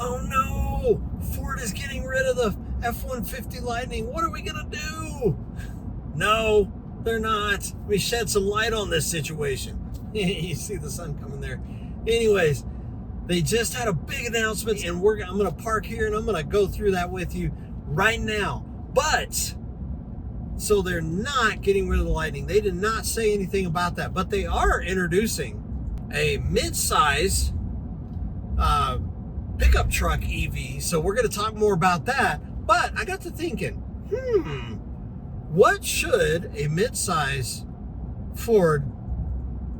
Oh no, Ford is getting rid of the F-150 Lightning. What are we gonna do? No, they're not. Let me shed some light on this situation. You see the sun coming there. Anyways, they just had a big announcement, and I'm gonna park here and I'm gonna go through that with you right now. But so they're not getting rid of the Lightning. They did not say anything about that, but they are introducing a midsize pickup truck EV. So we're going to talk more about that. But I got to thinking, what should a midsize Ford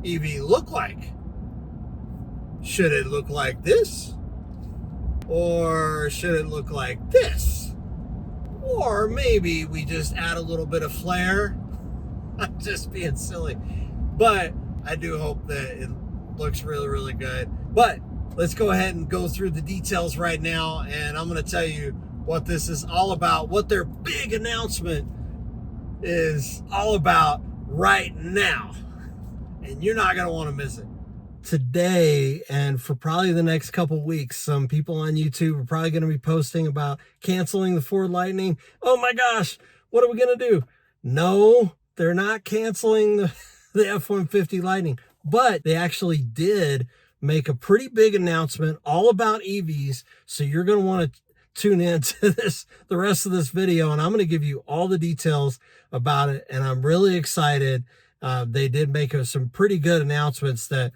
EV look like? Should it look like this? Or should it look like this? Or maybe we just add a little bit of flair. I'm just being silly. But I do hope that it looks really, really good. But let's go ahead and go through the details right now. And I'm going to tell you what this is all about, what their big announcement is all about right now. And you're not going to want to miss it. Today, and for probably the next couple weeks, some people on YouTube are probably going to be posting about canceling the Ford Lightning. Oh my gosh, what are we going to do? No, they're not canceling the F-150 Lightning, but they actually did make a pretty big announcement all about EVs. So you're going to want to tune in to the rest of this video, and I'm going to give you all the details about it. And I'm really excited. They did make some pretty good announcements that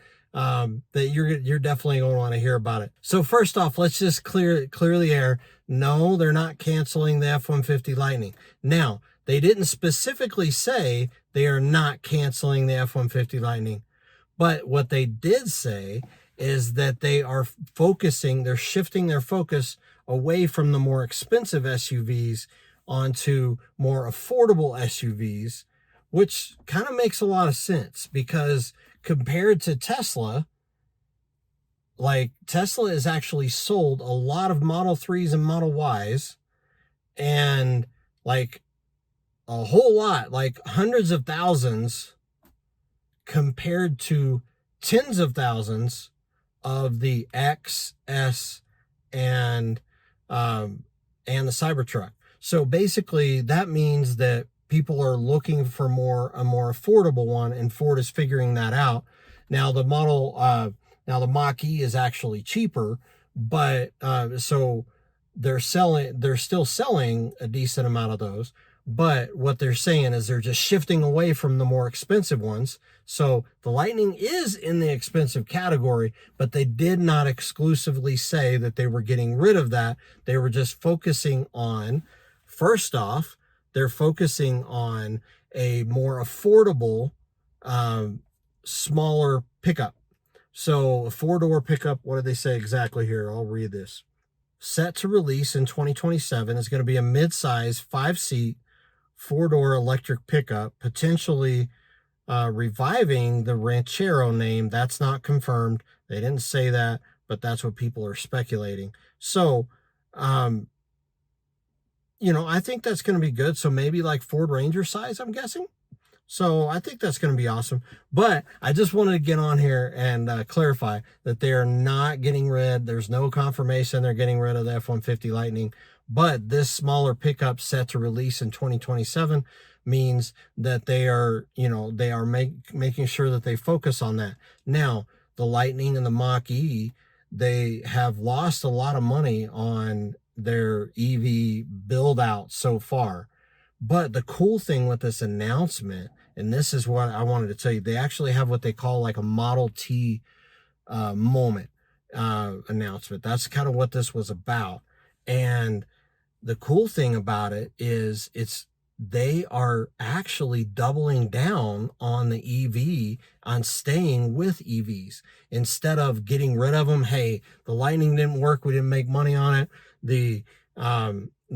you're definitely going to want to hear about it. So first off, let's just clear the air. No, they're not canceling the F-150 Lightning. Now, they didn't specifically say they are not canceling the F-150 Lightning, but what they did say is that they're shifting their focus away from the more expensive SUVs onto more affordable SUVs, which kind of makes a lot of sense because compared to Tesla, like Tesla has actually sold a lot of Model 3s and Model Ys, and like a whole lot, like hundreds of thousands compared to tens of thousands of the X, S, and the Cybertruck. So basically that means that people are looking for a more affordable one, and Ford is figuring that out. Now the the Mach-E is actually cheaper, but so they're still selling a decent amount of those. But what they're saying is they're just shifting away from the more expensive ones. So the Lightning is in the expensive category, but they did not exclusively say that they were getting rid of that. They were just focusing on, first off, they're focusing on a more affordable, smaller pickup. So a 4-door pickup, what did they say exactly here? I'll read this. Set to release in 2027 is going to be a mid-size 5-seat 4-door electric pickup, potentially reviving the Ranchero name. That's not confirmed. They didn't say that, but that's what people are speculating. So, I think that's going to be good. So maybe like Ford Ranger size, I'm guessing. So I think that's going to be awesome. But I just wanted to get on here and clarify that they are not getting rid. There's no confirmation they're getting rid of the F-150 Lightning. But this smaller pickup set to release in 2027 means that they are, making sure that they focus on that. Now, the Lightning and the Mach-E, they have lost a lot of money on their EV build out so far. But the cool thing with this announcement, and this is what I wanted to tell you, they actually have what they call like a Model T moment announcement. That's kind of what this was about. And the cool thing about it is they are actually doubling down on the EV, on staying with EVs instead of getting rid of them. Hey, the Lightning didn't work. We didn't make money on it. The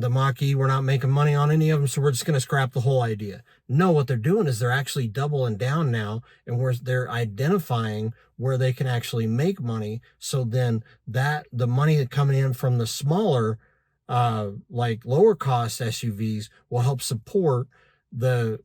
Mach-E, we're not making money on any of them, so we're just going to scrap the whole idea. No, what they're doing is they're actually doubling down now, and they're identifying where they can actually make money. So then the money coming in from the smaller, like lower cost SUVs will help support the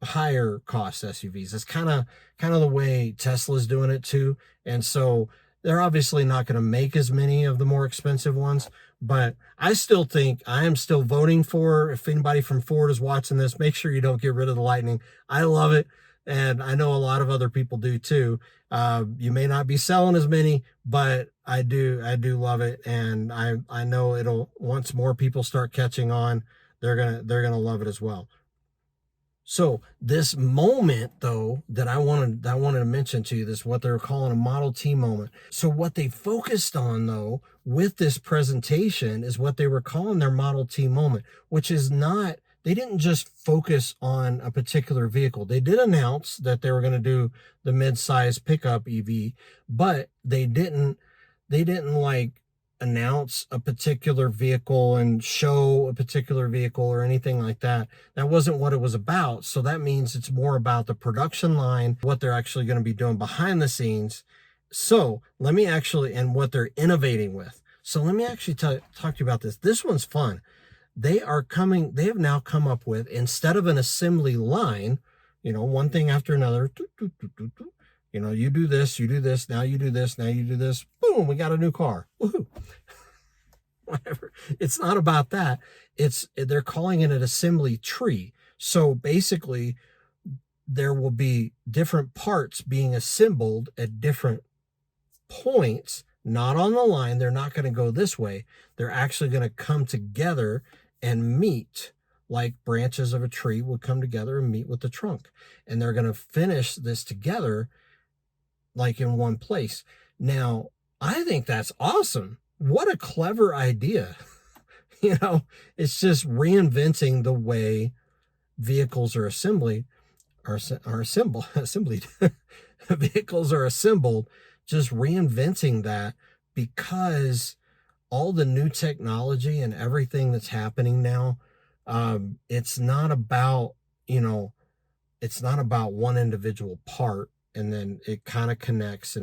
higher cost SUVs. It's kind of the way Tesla's doing it too. And so They're obviously not going to make as many of the more expensive ones, but I still think I am still voting for, if anybody from Ford is watching this, make sure you don't get rid of the Lightning. I love it, and I know a lot of other people do too. You may not be selling as many, but I do love it, and I know it'll, once more people start catching on, they're gonna love it as well. So this moment, though, that I wanted to mention to you, this what they're calling a Model T moment. So what they focused on, though, with this presentation is what they were calling their Model T moment, which is not, they didn't just focus on a particular vehicle. They did announce that they were going to do the mid-size pickup EV, but they didn't like announce a particular vehicle and show a particular vehicle or anything like that. That wasn't what it was about. So that means it's more about the production line, what they're actually going to be doing behind the scenes. So let me actually, and what they're innovating with. So let me actually talk to you about this. This one's fun. They have now come up with, instead of an assembly line, one thing after another, you do this, now you do this, now you do this, boom, we got a new car. Woohoo. Whatever. It's not about that. They're calling it an assembly tree. So basically, there will be different parts being assembled at different points, not on the line. They're not going to go this way. They're actually going to come together and meet, like branches of a tree would come together and meet with the trunk. And they're going to finish this together like in one place. Now, I think that's awesome. What a clever idea. It's just reinventing the way vehicles are assembled. Vehicles are assembled, just reinventing that, because all the new technology and everything that's happening now, it's not about one individual part and then it kind of connects.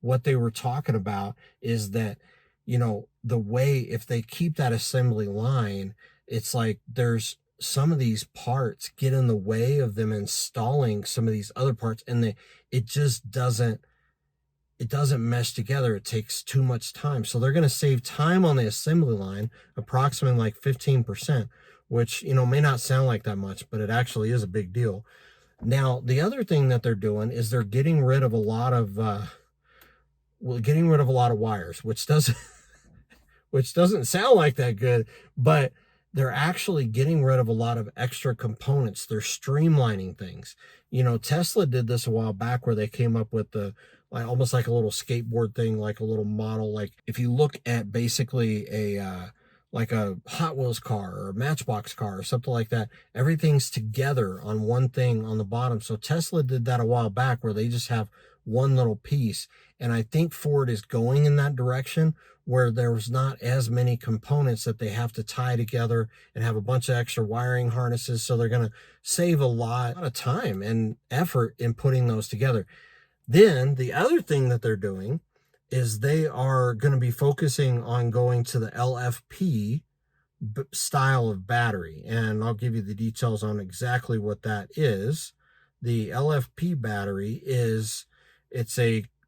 What they were talking about is that, the way, if they keep that assembly line, it's like there's some of these parts get in the way of them installing some of these other parts, and it just doesn't mesh together. It takes too much time. So they're going to save time on the assembly line, approximately like 15%, which, may not sound like that much, but it actually is a big deal. Now, the other thing that they're doing is they're getting rid of a lot of wires, which doesn't sound like that good, but they're actually getting rid of a lot of extra components. They're streamlining things. Tesla did this a while back, where they came up with almost like a little skateboard thing, like a little model. Like if you look at basically like a Hot Wheels car or a Matchbox car or something like that, everything's together on one thing on the bottom. So Tesla did that a while back, where they just have one little piece. And I think Ford is going in that direction, where there's not as many components that they have to tie together and have a bunch of extra wiring harnesses. So they're going to save a lot of time and effort in putting those together. Then the other thing that they're doing is they are going to be focusing on going to the LFP style of battery. And I'll give you the details on exactly what that is. The LFP battery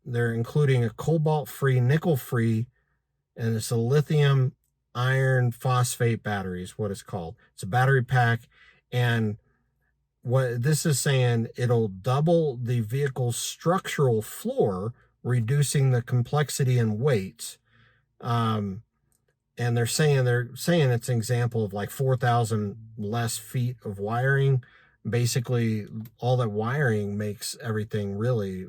they're including a cobalt-free, nickel-free, and it's a lithium iron phosphate battery is what it's called. It's a battery pack, and what this is saying, it'll double the vehicle's structural floor, reducing the complexity and weight. And they're saying it's an example of like 4,000 less feet of wiring. Basically, all that wiring makes everything really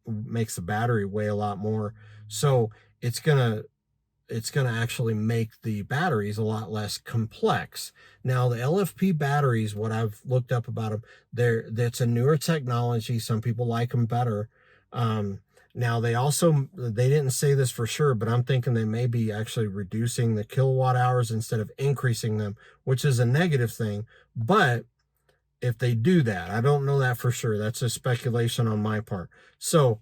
makes the battery weigh a lot more. So it's gonna actually make the batteries a lot less complex. Now, the LFP batteries, what I've looked up about them, that's a newer technology. Some people like them better. Now, they didn't say this for sure, but I'm thinking they may be actually reducing the kilowatt hours instead of increasing them, which is a negative thing. But if they do that, I don't know that for sure. That's a speculation on my part. So,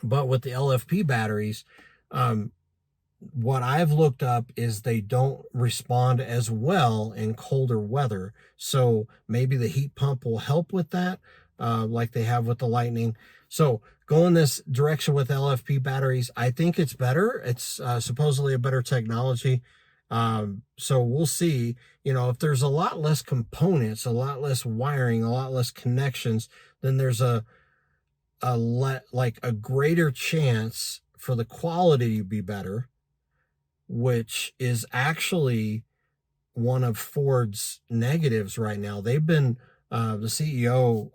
but with the LFP batteries, what I've looked up is they don't respond as well in colder weather. So maybe the heat pump will help with that, like they have with the Lightning. So going this direction with LFP batteries. I think it's better. It's supposedly a better technology. So we'll see, if there's a lot less components, a lot less wiring, a lot less connections, then there's a greater chance for the quality to be better, which is actually one of Ford's negatives right now. They've been, the CEO,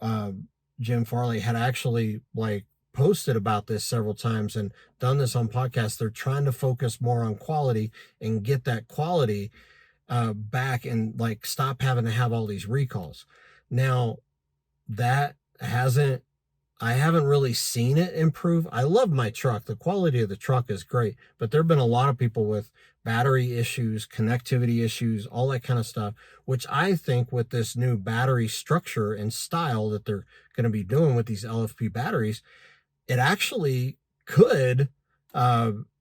Jim Farley, had actually posted about this several times and done this on podcasts. They're trying to focus more on quality and get that quality back and stop having to have all these recalls. Now, I haven't really seen it improve. I love my truck. The quality of the truck is great, but there have been a lot of people with battery issues, connectivity issues, all that kind of stuff, which I think with this new battery structure and style that they're going to be doing with these LFP batteries, it actually could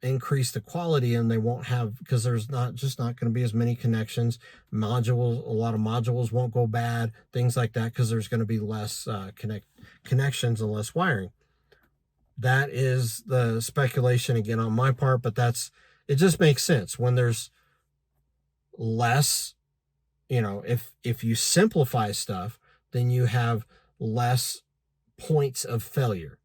increase the quality, and they won't have, because there's not going to be as many connections. A lot of modules won't go bad, things like that, because there's going to be less connections and less wiring. That is the speculation again on my part, but it just makes sense when there's less, if you simplify stuff, then you have less points of failure,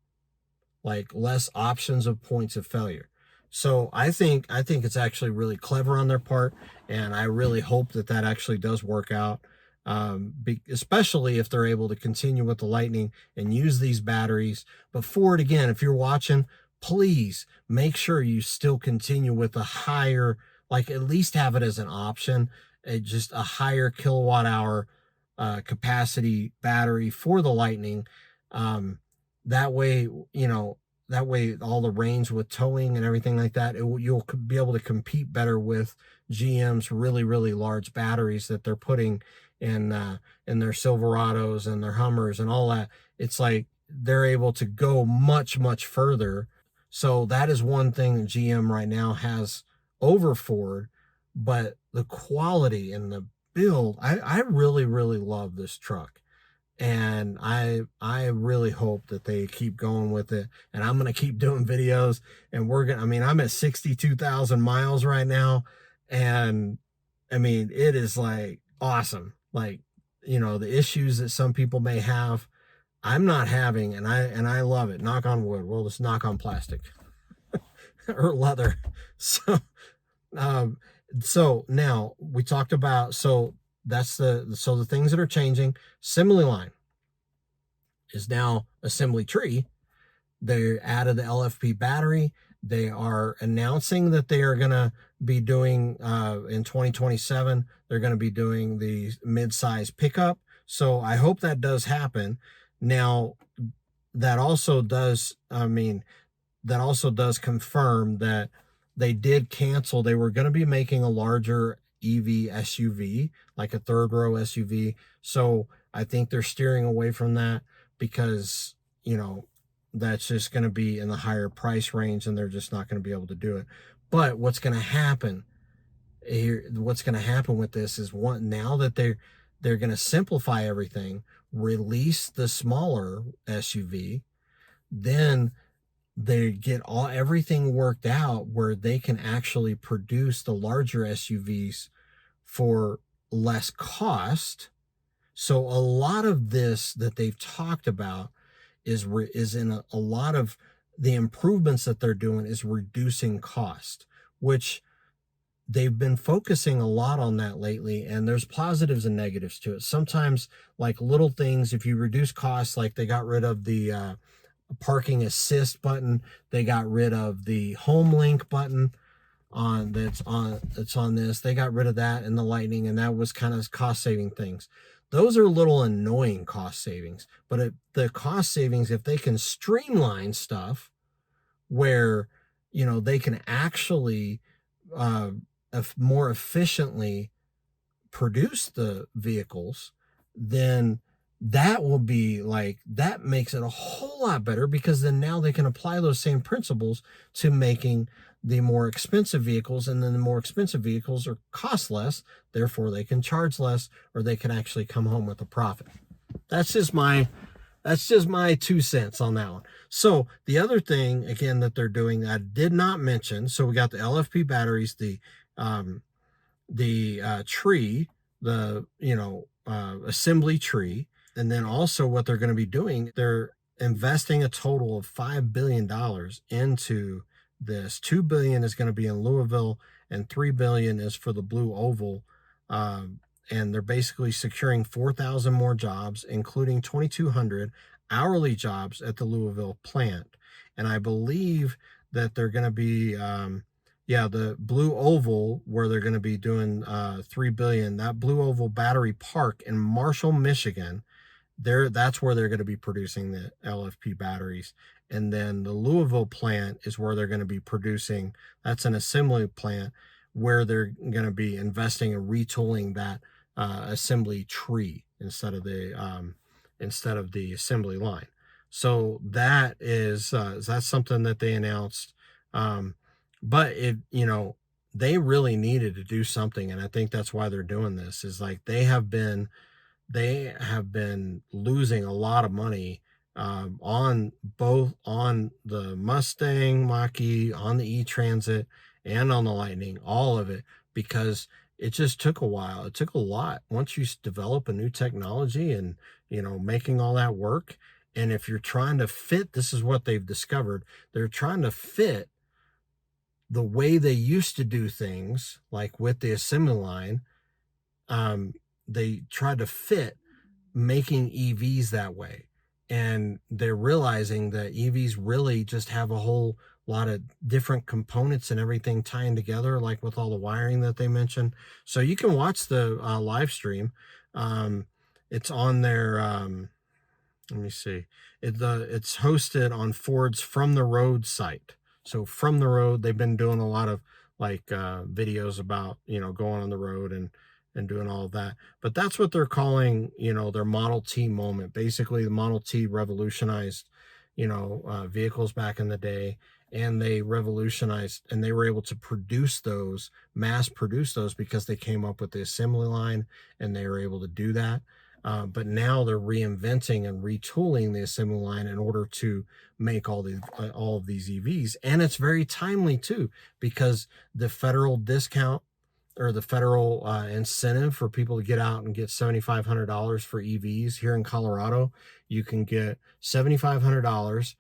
less options of points of failure. So I think it's actually really clever on their part, and I really hope that actually does work out, especially if they're able to continue with the Lightning and use these batteries. But Ford, again, if you're watching, please make sure you still continue with a higher, at least have it as an option, just a higher kilowatt hour capacity battery for the Lightning. That way, all the range with towing and everything like that, you'll be able to compete better with GM's really, really large batteries that they're putting in their Silverados and their Hummers and all that. It's they're able to go much, much further. So that is one thing that GM right now has over Ford, but the quality and the build, I really, really love this truck. And I really hope that they keep going with it, and I'm going to keep doing videos, and I'm at 62,000 miles right now. And it is awesome. The issues that some people may have, I'm not having, and I love it. Knock on wood. Well, let's knock on plastic or leather. So now we talked about, that's the things that are changing. Assembly line is now assembly tree. They added the LFP battery. They are announcing that they are going to be doing, in 2027, they're going to be doing the midsize pickup. So I hope that does happen. Now, that also does confirm that they did cancel. They were going to be making a larger EV SUV, like a third row SUV. So I think they're steering away from that because, that's just going to be in the higher price range, and they're just not going to be able to do it. But what's going to happen with this is, now that they're going to simplify everything, release the smaller SUV, then they get everything worked out where they can actually produce the larger SUVs for less cost. So a lot of this that they've talked about is in a lot of the improvements that they're doing is reducing cost, which they've been focusing a lot on that lately, and there's positives and negatives to it. Sometimes little things, if you reduce costs, they got rid of the parking assist button, they got rid of the home link button that's on this. They got rid of that in the Lightning, and that was kind of cost saving things. Those are little annoying cost savings, but the cost savings, if they can streamline stuff where, they can actually more efficiently produce the vehicles, then that will be that makes it a whole lot better, because then now they can apply those same principles to making the more expensive vehicles, and then the more expensive vehicles cost less, therefore they can charge less, or they can actually come home with a profit. That's just my That's just my 2 cents on that one. So the other thing, again, that they're doing that I did not mention, so we got the LFP batteries, the tree, the, assembly tree. And then also what they're going to be doing, they're investing a total of $5 billion into this. $2 billion is going to be in Louisville and $3 billion is for the Blue Oval. And they're basically securing 4,000 more jobs, including 2,200 hourly jobs at the Louisville plant. And I believe that they're going to be, the Blue Oval, where they're going to be doing $3 billion, that Blue Oval Battery Park in Marshall, Michigan, that's where they're going to be producing the LFP batteries. And then the Louisville plant is where they're going to be producing, that's an assembly plant where they're going to be investing and retooling that assembly tree instead of the assembly line. So that is that's something that they announced. But they really needed to do something, and I think that's why they're doing this. Is like they have been losing a lot of money on the Mustang Mach-E, on the E-Transit, and on the Lightning, all of it, because it just took a while. It took a lot. Once you develop a new technology and, making all that work, and if you're trying to fit, this is what they've discovered, they're trying to fit the way they used to do things, like with the assembly line. They tried to fit making EVs that way. And they're realizing that EVs really just have a whole lot of different components and everything tying together, like with all the wiring that they mentioned. So you can watch the live stream. It's on their, let me see. It's hosted on Ford's From the Road site. So From the Road, they've been doing a lot of videos about, going on the road and doing all of that. But that's what they're calling, their Model T moment. Basically, the Model T revolutionized, vehicles back in the day, and they revolutionized, and they were able to mass produce those because they came up with the assembly line, and they were able to do that. But now they're reinventing and retooling the assembly line in order to make all of these EVs. And it's very timely too, because the federal discount, or the federal incentive for people to get out and get $7,500 for EVs here in Colorado. You can get $7,500,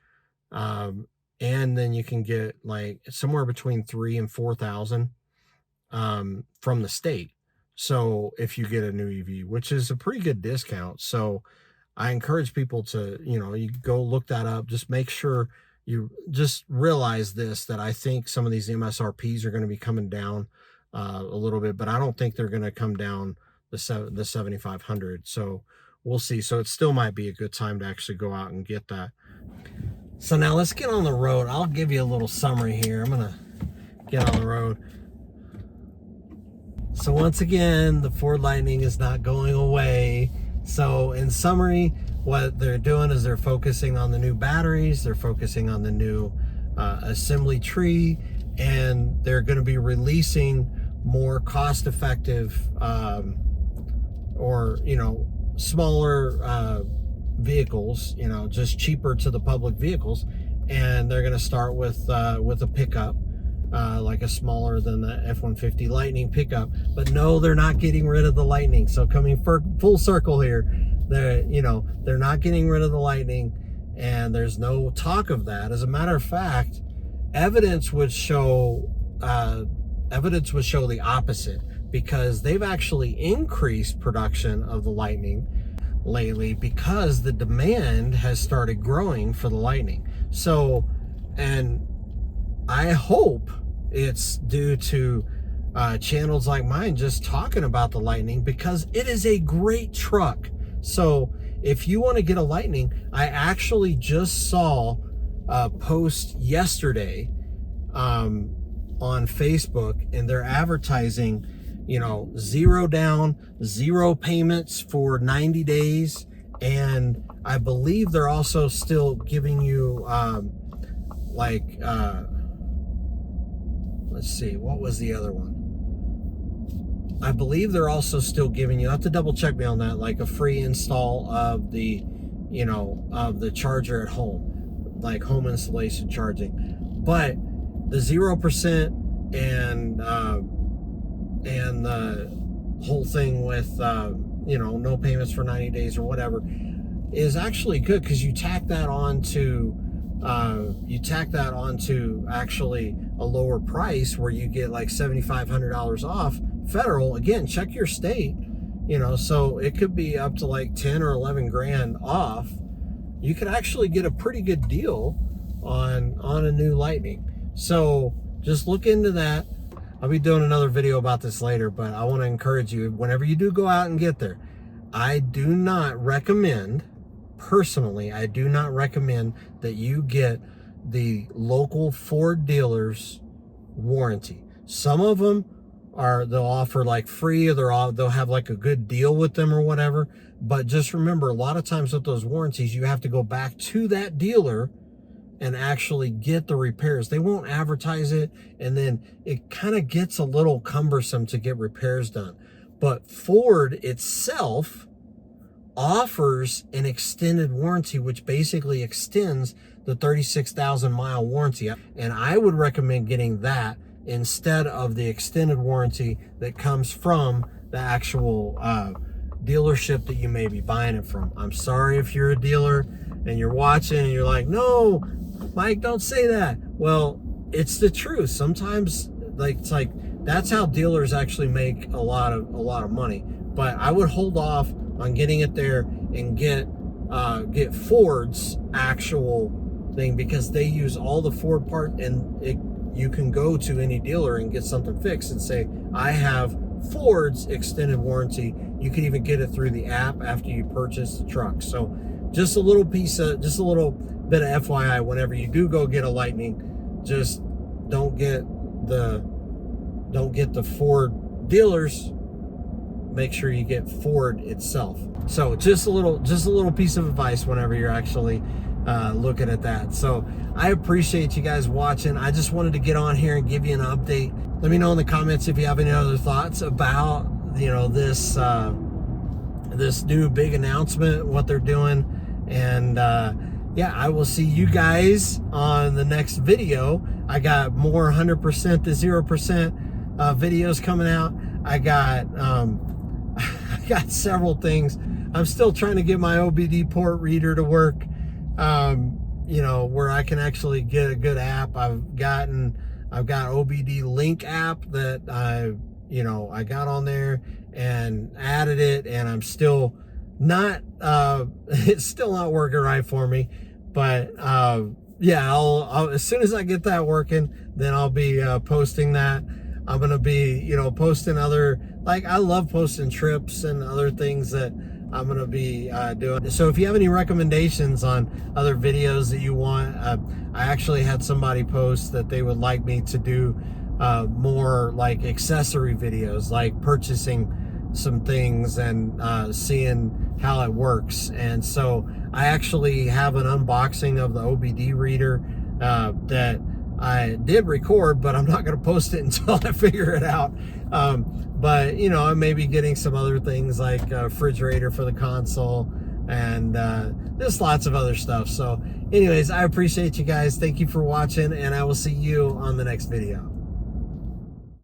and then you can get like somewhere between $3,000 and $4,000 from the state. So if you get a new EV, which is a pretty good discount. So I encourage people to, you go look that up. Just make sure you just realize this, that I think some of these MSRPs are going to be coming down a little bit, but I don't think they're going to come down the 7,500. So we'll see. So it still might be a good time to actually go out and get that. So now let's get on the road. I'll give you a little summary here. I'm going to get on the road. So once again, the Ford Lightning is not going away. So in summary, what they're doing is they're focusing on the new batteries, they're focusing on the new assembly tree, and they're going to be releasing more cost-effective or smaller vehicles, just cheaper to the public vehicles. And they're going to start with a pickup, like a smaller than the F150 Lightning pickup. But no, they're not getting rid of the Lightning. So coming full circle here, they're not getting rid of the Lightning, and there's no talk of that. As a matter of fact, evidence would show the opposite, because they've actually increased production of the Lightning lately because the demand has started growing for the Lightning. So, and I hope it's due to channels like mine just talking about the Lightning, because it is a great truck. So if you want to get a Lightning, I actually just saw a post yesterday on Facebook, and they're advertising, 0 down, 0 payments for 90 days. And I believe they're also still giving you let's see, what was the other one? I believe they're also still giving you, I have to double check me on that, like a free install of the, of the charger at home, like home installation charging. But the 0% and the whole thing with no payments for 90 days or whatever is actually good, because you tack that onto actually a lower price, where you get like $7,500 off federal. Again, check your state, so it could be up to like 10 or 11 grand off. You could actually get a pretty good deal on a new Lightning. So just look into that. I'll be doing another video about this later, but I want to encourage you, whenever you do go out and get there, I do not recommend, personally, I do not recommend that you get the local Ford dealer's warranty. Some of them they'll offer like free, or they'll have like a good deal with them or whatever. But just remember, a lot of times with those warranties, you have to go back to that dealer and actually get the repairs. They won't advertise it, and then it kind of gets a little cumbersome to get repairs done. But Ford itself offers an extended warranty, which basically extends the 36,000 mile warranty. And I would recommend getting that instead of the extended warranty that comes from the actual dealership that you may be buying it from. I'm sorry if you're a dealer and you're watching and you're like, no, Mike, don't say that. Well, it's the truth. Sometimes it's like that's how dealers actually make a lot of money. But I would hold off on getting it there and get Ford's actual thing, because they use all the Ford part, and you can go to any dealer and get something fixed and say, I have Ford's extended warranty. You can even get it through the app after you purchase the truck. So just a little bit of FYI, whenever you do go get a Lightning, just don't get the Ford dealers. Make sure you get Ford itself. So just a little piece of advice whenever you're actually looking at that. So I appreciate you guys watching. I just wanted to get on here and give you an update. Let me know in the comments if you have any other thoughts about this new big announcement, what they're doing. And yeah, I will see you guys on the next video. I got more 100% to 0% videos coming out. I got several things. I'm still trying to get my OBD port reader to work, where I can actually get a good app. I've got OBD Link app that I got on there and added it, and I'm still not it's still not working right for me. But yeah, I'll as soon as I get that working, then I'll be posting that. I'm gonna be posting other, like, I love posting trips and other things that I'm gonna be doing. So if you have any recommendations on other videos that you want, I actually had somebody post that they would like me to do more like accessory videos, like purchasing some things and seeing how it works. And so I actually have an unboxing of the OBD reader that I did record, but I'm not going to post it until I figure it out. But I may be getting some other things like a refrigerator for the console, and there's lots of other stuff. So anyways, I appreciate you guys. Thank you for watching, and I will see you on the next video.